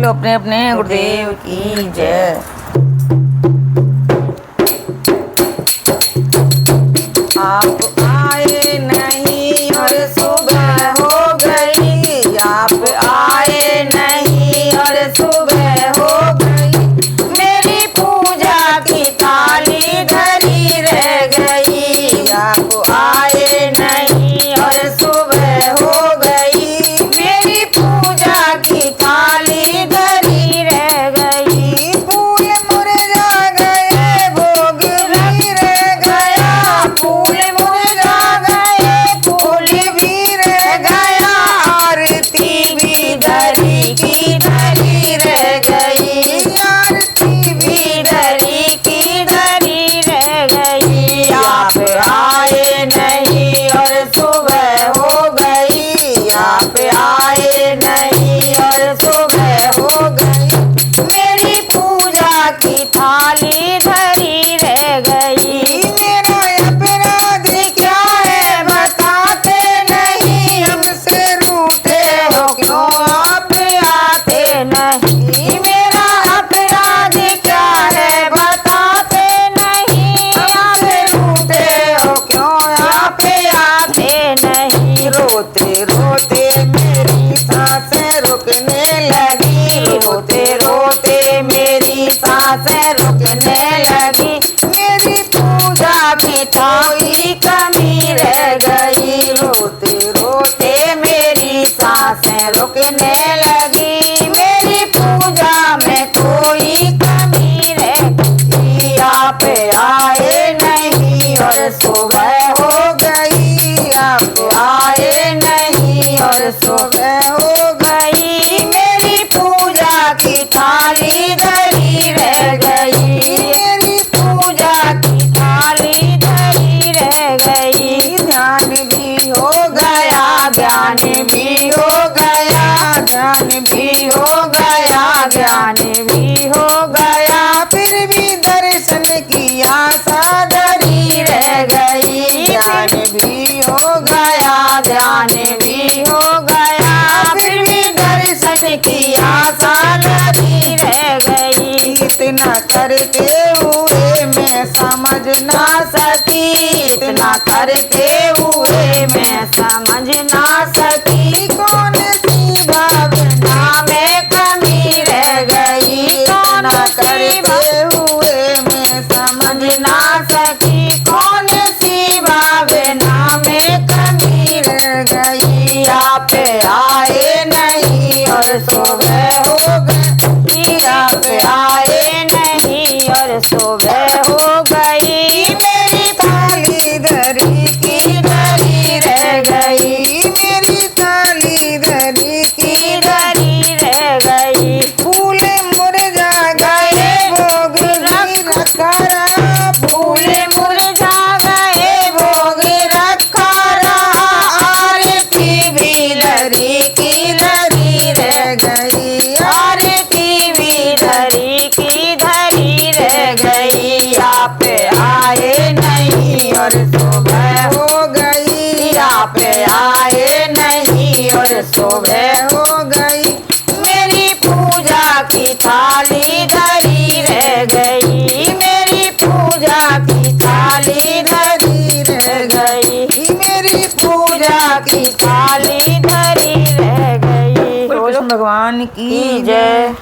लो अपने अपने गुरुदेव की जय। आप आए नहीं और सुबह हो गई, आप आए नहीं और सुबह हो गई, मेरी पूजा की थाली धरी रह गई। आप आए नहीं और सुबह हो गई, मेरी पूजा की थाली धरी रह गई। फूल मुरझा गए, भोग भी रह गया, फूल मुरझा गए, फूल भी रह गया, आरती भी धरी की धरी रह गई, आरती भी धरी की धरी रह गई। आप आए नहीं और सुबह हो गई, आप आए नहीं और सुबह हो गई, मेरी पूजा की थाली धरी रह गई। मेरा अपराध क्या है बताते नहीं, हमसे रूठे हो क्यों आप आते नहीं। मेरा अपराध क्या है बताते नहीं, हमसे रूठे हो क्यों आप आते नहीं। रोते रोते मेरी सांसें रुकने लगी, रोते रोते मेरी सांसें रुकने लगी, मेरी पूजा में कोई कमी रह गई। रोते रोते मेरी सांसें रुकने लगी, मेरी पूजा में कोई कमी रह गई। आप आए नहीं और सुबह हो गई, आप आए नहीं और सुबह हो गई, मेरी पूजा की थाली धरी रह गई, मेरी पूजा की थाली धरी रह गई। ध्यान भी हो गया, ज्ञान भी हो गया, ध्यान भी हो गया, ज्ञान भी हो गया, फिर भी दर्शन की आशा धरी रह गई। ज्ञान भी हो गया, ध्यान भी हो गया, फिर भी दर्शन की आशा धरी रह गई। इतना करते हुए मैं समझ ना सकी, इतना करते हुए मैं समझ ना सकी, कौन सी भावना में कमी रह गई। कौन करते हुए मैं समझ ना सकी, कौन सी भावना में कमी रह गई। आप आए नहीं और सुबह हो गई, आप आए नहीं और सुबह हो गई, मेरी थाली धरी की धरी रह गई, मेरी थाली धरी की धरी रह गई। फूल मुरझा गए, भोग भी रखा रहा, फूल मुरझा गए, भोग रखा रहा, आरती भी धरी की धरी रह गई, आरती भी धरी की धरी रह गई। आप आए नहीं और सुबह हो गई, आप आए नहीं और सुबह हो गई, मेरी पूजा की थाली धरी रह गई, मेरी पूजा की थाली धरी रह गई, मेरी पूजा की थाली धरी रह गई। भगवान की जय।